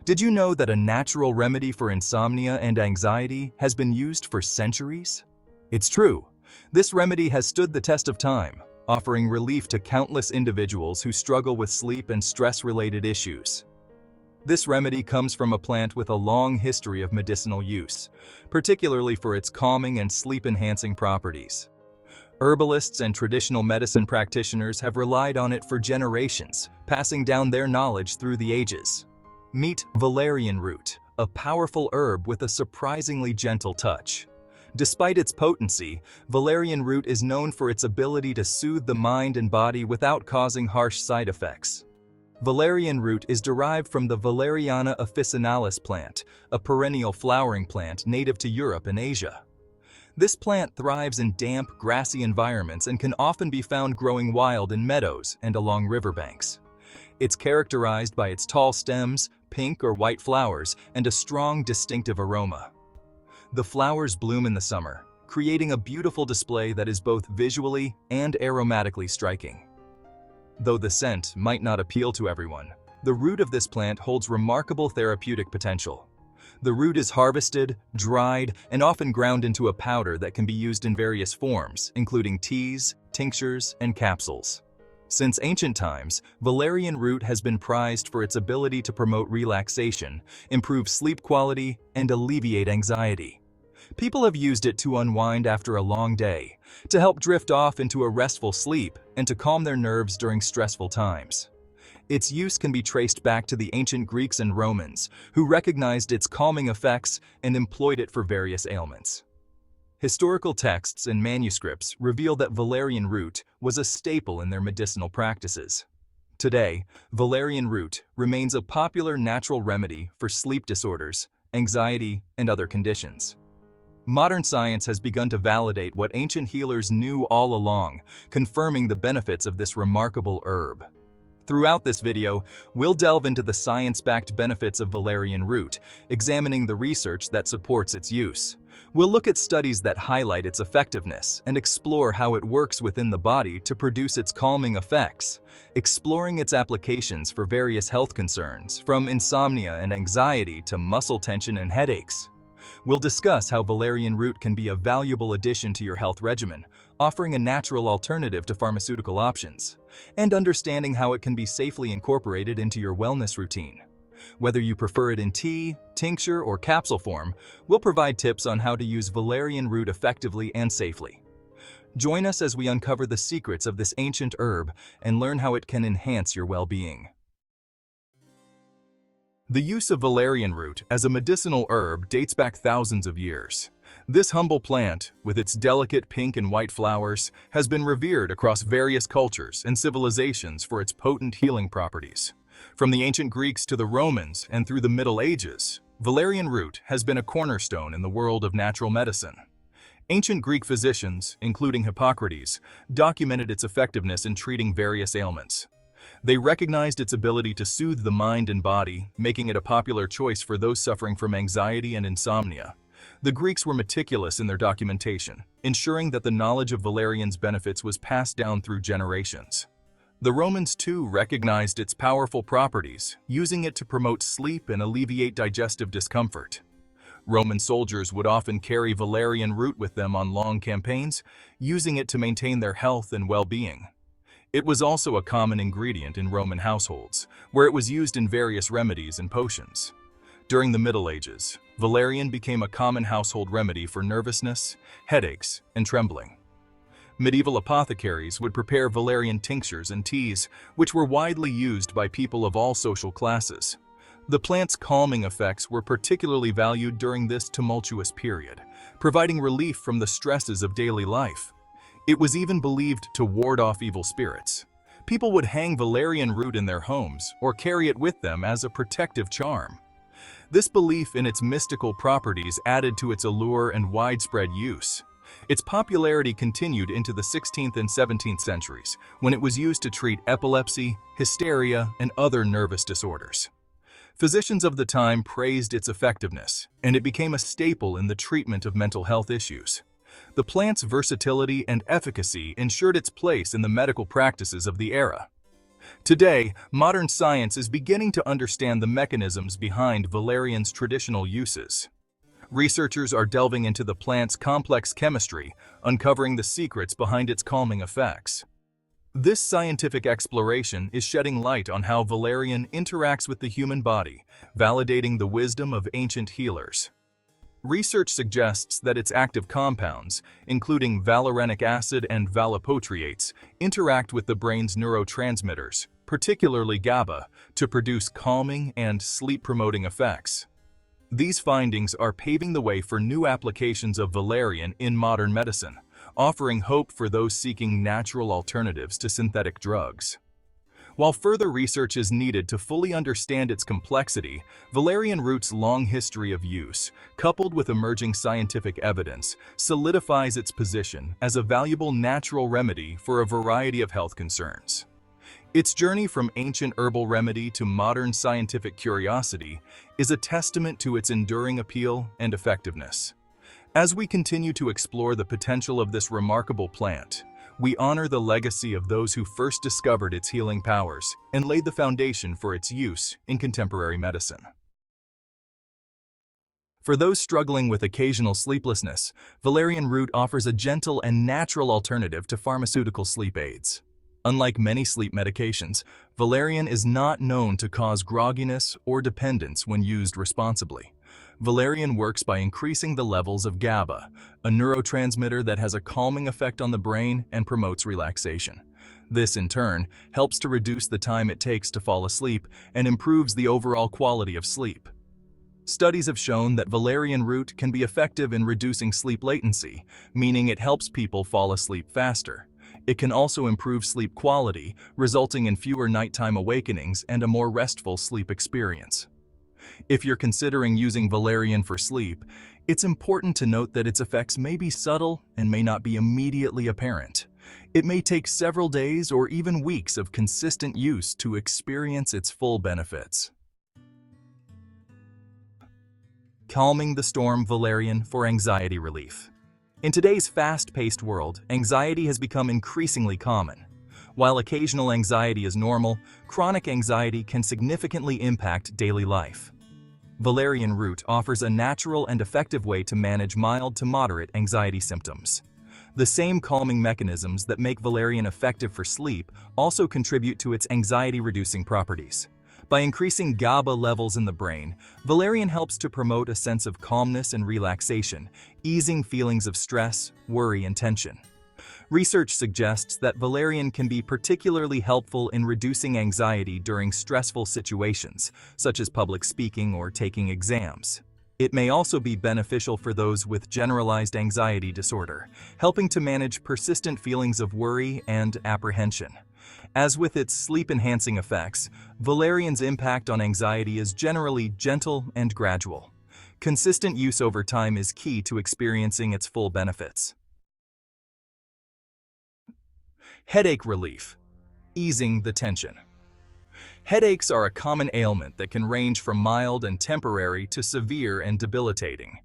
Did you know that a natural remedy for insomnia and anxiety has been used for centuries? It's true. This remedy has stood the test of time, offering relief to countless individuals who struggle with sleep and stress-related issues. This remedy comes from a plant with a long history of medicinal use, particularly for its calming and sleep-enhancing properties. Herbalists and traditional medicine practitioners have relied on it for generations, passing down their knowledge through the ages. Meet Valerian Root, a powerful herb with a surprisingly gentle touch. Despite its potency, Valerian Root is known for its ability to soothe the mind and body without causing harsh side effects. Valerian Root is derived from the Valeriana officinalis plant, a perennial flowering plant native to Europe and Asia. This plant thrives in damp, grassy environments and can often be found growing wild in meadows and along riverbanks. It's characterized by its tall stems, pink or white flowers, and a strong, distinctive aroma. The flowers bloom in the summer, creating a beautiful display that is both visually and aromatically striking. Though the scent might not appeal to everyone, the root of this plant holds remarkable therapeutic potential. The root is harvested, dried, and often ground into a powder that can be used in various forms, including teas, tinctures, and capsules. Since ancient times, valerian root has been prized for its ability to promote relaxation, improve sleep quality, and alleviate anxiety. People have used it to unwind after a long day, to help drift off into a restful sleep, and to calm their nerves during stressful times. Its use can be traced back to the ancient Greeks and Romans, who recognized its calming effects and employed it for various ailments. Historical texts and manuscripts reveal that valerian root was a staple in their medicinal practices. Today, valerian root remains a popular natural remedy for sleep disorders, anxiety, and other conditions. Modern science has begun to validate what ancient healers knew all along, confirming the benefits of this remarkable herb. Throughout this video, we'll delve into the science-backed benefits of valerian root, examining the research that supports its use. We'll look at studies that highlight its effectiveness and explore how it works within the body to produce its calming effects, exploring its applications for various health concerns, from insomnia and anxiety to muscle tension and headaches. We'll discuss how valerian root can be a valuable addition to your health regimen, offering a natural alternative to pharmaceutical options, and understanding how it can be safely incorporated into your wellness routine. Whether you prefer it in tea, tincture, or capsule form, we'll provide tips on how to use valerian root effectively and safely. Join us as we uncover the secrets of this ancient herb and learn how it can enhance your well-being. The use of valerian root as a medicinal herb dates back thousands of years. This humble plant, with its delicate pink and white flowers, has been revered across various cultures and civilizations for its potent healing properties. From the ancient Greeks to the Romans and through the Middle Ages, valerian root has been a cornerstone in the world of natural medicine. Ancient Greek physicians, including Hippocrates, documented its effectiveness in treating various ailments. They recognized its ability to soothe the mind and body, making it a popular choice for those suffering from anxiety and insomnia. The Greeks were meticulous in their documentation, ensuring that the knowledge of valerian's benefits was passed down through generations. The Romans too recognized its powerful properties, using it to promote sleep and alleviate digestive discomfort. Roman soldiers would often carry valerian root with them on long campaigns, using it to maintain their health and well-being. It was also a common ingredient in Roman households, where it was used in various remedies and potions. During the Middle Ages, valerian became a common household remedy for nervousness, headaches, and trembling. Medieval apothecaries would prepare valerian tinctures and teas, which were widely used by people of all social classes. The plant's calming effects were particularly valued during this tumultuous period, providing relief from the stresses of daily life. It was even believed to ward off evil spirits. People would hang valerian root in their homes or carry it with them as a protective charm. This belief in its mystical properties added to its allure and widespread use. Its popularity continued into the 16th and 17th centuries, when it was used to treat epilepsy, hysteria, and other nervous disorders. Physicians of the time praised its effectiveness, and it became a staple in the treatment of mental health issues. The plant's versatility and efficacy ensured its place in the medical practices of the era. Today, modern science is beginning to understand the mechanisms behind valerian's traditional uses. Researchers are delving into the plant's complex chemistry, uncovering the secrets behind its calming effects. This scientific exploration is shedding light on how valerian interacts with the human body, validating the wisdom of ancient healers. Research suggests that its active compounds, including valerianic acid and valipotriates, interact with the brain's neurotransmitters, particularly GABA, to produce calming and sleep-promoting effects. These findings are paving the way for new applications of valerian in modern medicine, offering hope for those seeking natural alternatives to synthetic drugs. While further research is needed to fully understand its complexity, valerian root's long history of use, coupled with emerging scientific evidence, solidifies its position as a valuable natural remedy for a variety of health concerns. Its journey from ancient herbal remedy to modern scientific curiosity is a testament to its enduring appeal and effectiveness. As we continue to explore the potential of this remarkable plant, we honor the legacy of those who first discovered its healing powers and laid the foundation for its use in contemporary medicine. For those struggling with occasional sleeplessness, valerian root offers a gentle and natural alternative to pharmaceutical sleep aids. Unlike many sleep medications, valerian is not known to cause grogginess or dependence when used responsibly. Valerian works by increasing the levels of GABA, a neurotransmitter that has a calming effect on the brain and promotes relaxation. This, in turn, helps to reduce the time it takes to fall asleep and improves the overall quality of sleep. Studies have shown that valerian root can be effective in reducing sleep latency, meaning it helps people fall asleep faster. It can also improve sleep quality, resulting in fewer nighttime awakenings and a more restful sleep experience. If you're considering using valerian for sleep, it's important to note that its effects may be subtle and may not be immediately apparent. It may take several days or even weeks of consistent use to experience its full benefits. Calming the storm valerian for anxiety relief. In today's fast-paced world, anxiety has become increasingly common. While occasional anxiety is normal, chronic anxiety can significantly impact daily life. Valerian root offers a natural and effective way to manage mild to moderate anxiety symptoms. The same calming mechanisms that make valerian effective for sleep also contribute to its anxiety-reducing properties. By increasing GABA levels in the brain, valerian helps to promote a sense of calmness and relaxation, easing feelings of stress, worry, and tension. Research suggests that valerian can be particularly helpful in reducing anxiety during stressful situations, such as public speaking or taking exams. It may also be beneficial for those with generalized anxiety disorder, helping to manage persistent feelings of worry and apprehension. As with its sleep-enhancing effects, valerian's impact on anxiety is generally gentle and gradual. Consistent use over time is key to experiencing its full benefits. Headache relief. Easing the tension. Headaches are a common ailment that can range from mild and temporary to severe and debilitating.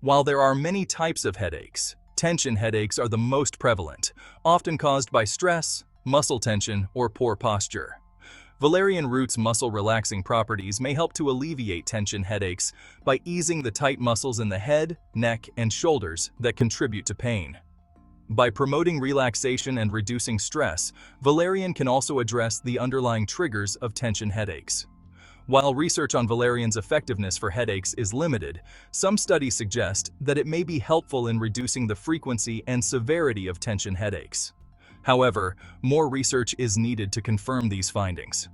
While there are many types of headaches, tension headaches are the most prevalent, often caused by stress, muscle tension, or poor posture. Valerian root's muscle-relaxing properties may help to alleviate tension headaches by easing the tight muscles in the head, neck, and shoulders that contribute to pain. By promoting relaxation and reducing stress, valerian can also address the underlying triggers of tension headaches. While research on valerian's effectiveness for headaches is limited, some studies suggest that it may be helpful in reducing the frequency and severity of tension headaches. However, more research is needed to confirm these findings.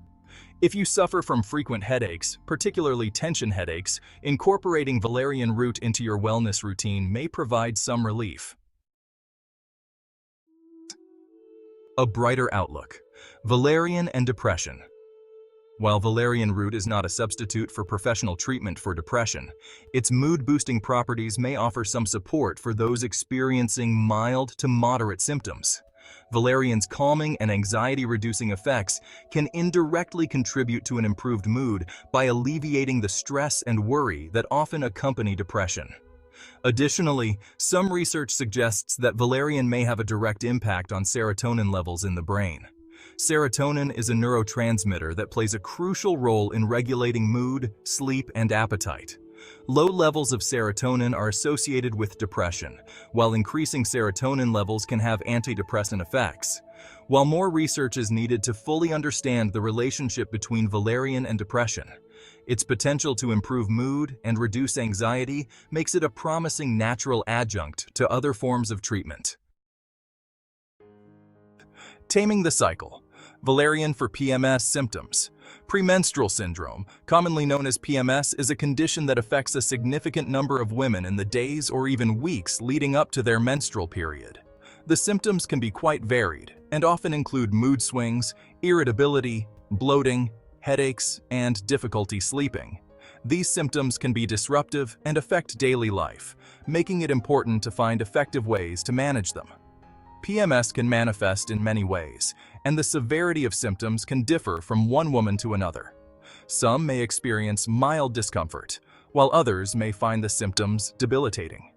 If you suffer from frequent headaches, particularly tension headaches, incorporating valerian root into your wellness routine may provide some relief. A brighter outlook. Valerian and depression. While valerian root is not a substitute for professional treatment for depression, its mood-boosting properties may offer some support for those experiencing mild to moderate symptoms. Valerian's calming and anxiety-reducing effects can indirectly contribute to an improved mood by alleviating the stress and worry that often accompany depression. Additionally, some research suggests that valerian may have a direct impact on serotonin levels in the brain. Serotonin is a neurotransmitter that plays a crucial role in regulating mood, sleep, and appetite. Low levels of serotonin are associated with depression, while increasing serotonin levels can have antidepressant effects. While more research is needed to fully understand the relationship between valerian and depression, its potential to improve mood and reduce anxiety makes it a promising natural adjunct to other forms of treatment. Taming the cycle. Valerian for PMS symptoms. Premenstrual syndrome, commonly known as PMS, is a condition that affects a significant number of women in the days or even weeks leading up to their menstrual period. The symptoms can be quite varied and often include mood swings, irritability, bloating, headaches, and difficulty sleeping. These symptoms can be disruptive and affect daily life, making it important to find effective ways to manage them. PMS can manifest in many ways, and the severity of symptoms can differ from one woman to another. Some may experience mild discomfort, while others may find the symptoms debilitating.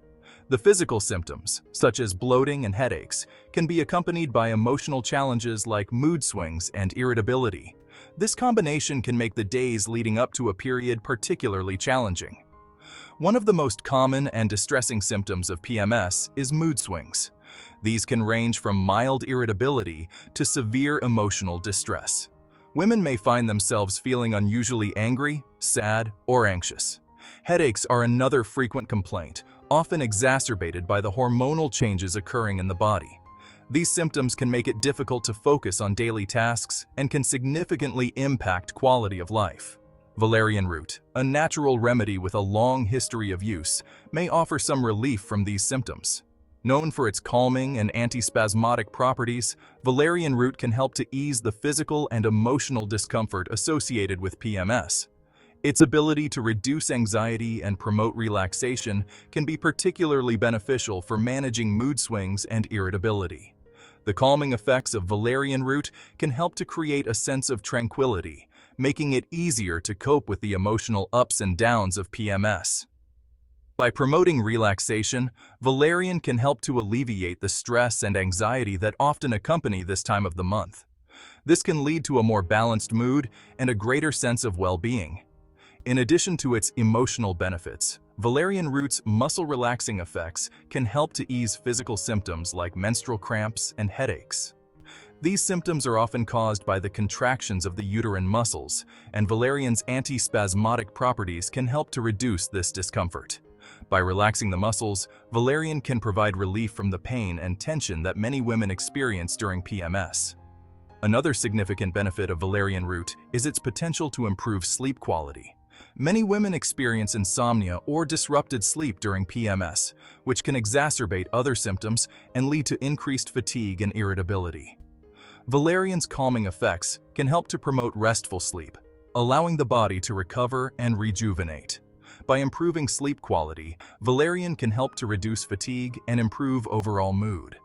The physical symptoms, such as bloating and headaches, can be accompanied by emotional challenges like mood swings and irritability. This combination can make the days leading up to a period particularly challenging. One of the most common and distressing symptoms of PMS is mood swings. These can range from mild irritability to severe emotional distress. Women may find themselves feeling unusually angry, sad, or anxious. Headaches are another frequent complaint, often exacerbated by the hormonal changes occurring in the body. These symptoms can make it difficult to focus on daily tasks and can significantly impact quality of life. Valerian root, a natural remedy with a long history of use, may offer some relief from these symptoms. Known for its calming and antispasmodic properties, valerian root can help to ease the physical and emotional discomfort associated with PMS. Its ability to reduce anxiety and promote relaxation can be particularly beneficial for managing mood swings and irritability. The calming effects of valerian root can help to create a sense of tranquility, making it easier to cope with the emotional ups and downs of PMS. By promoting relaxation, valerian can help to alleviate the stress and anxiety that often accompany this time of the month. This can lead to a more balanced mood and a greater sense of well-being. In addition to its emotional benefits, valerian root's muscle-relaxing effects can help to ease physical symptoms like menstrual cramps and headaches. These symptoms are often caused by the contractions of the uterine muscles, and valerian's antispasmodic properties can help to reduce this discomfort. By relaxing the muscles, valerian can provide relief from the pain and tension that many women experience during PMS. Another significant benefit of valerian root is its potential to improve sleep quality. Many women experience insomnia or disrupted sleep during PMS, which can exacerbate other symptoms and lead to increased fatigue and irritability. Valerian's calming effects can help to promote restful sleep, allowing the body to recover and rejuvenate. By improving sleep quality, valerian can help to reduce fatigue and improve overall mood.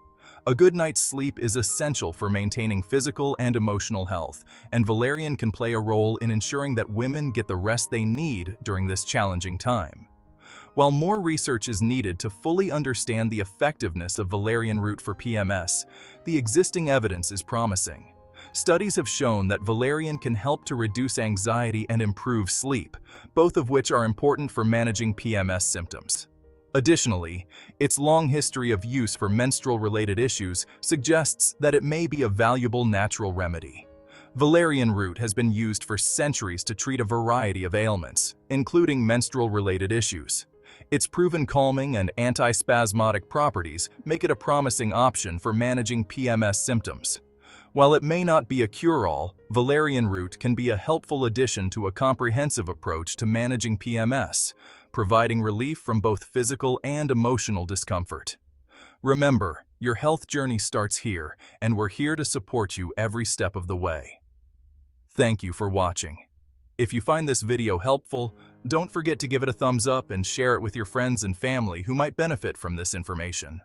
A good night's sleep is essential for maintaining physical and emotional health, and valerian can play a role in ensuring that women get the rest they need during this challenging time. While more research is needed to fully understand the effectiveness of valerian root for PMS, the existing evidence is promising. Studies have shown that valerian can help to reduce anxiety and improve sleep, both of which are important for managing PMS symptoms. Additionally, its long history of use for menstrual-related issues suggests that it may be a valuable natural remedy. Valerian root has been used for centuries to treat a variety of ailments, including menstrual-related issues. Its proven calming and antispasmodic properties make it a promising option for managing PMS symptoms. While it may not be a cure-all, valerian root can be a helpful addition to a comprehensive approach to managing PMS, providing relief from both physical and emotional discomfort. Remember, your health journey starts here, and we're here to support you every step of the way. Thank you for watching. If you find this video helpful, don't forget to give it a thumbs up and share it with your friends and family who might benefit from this information.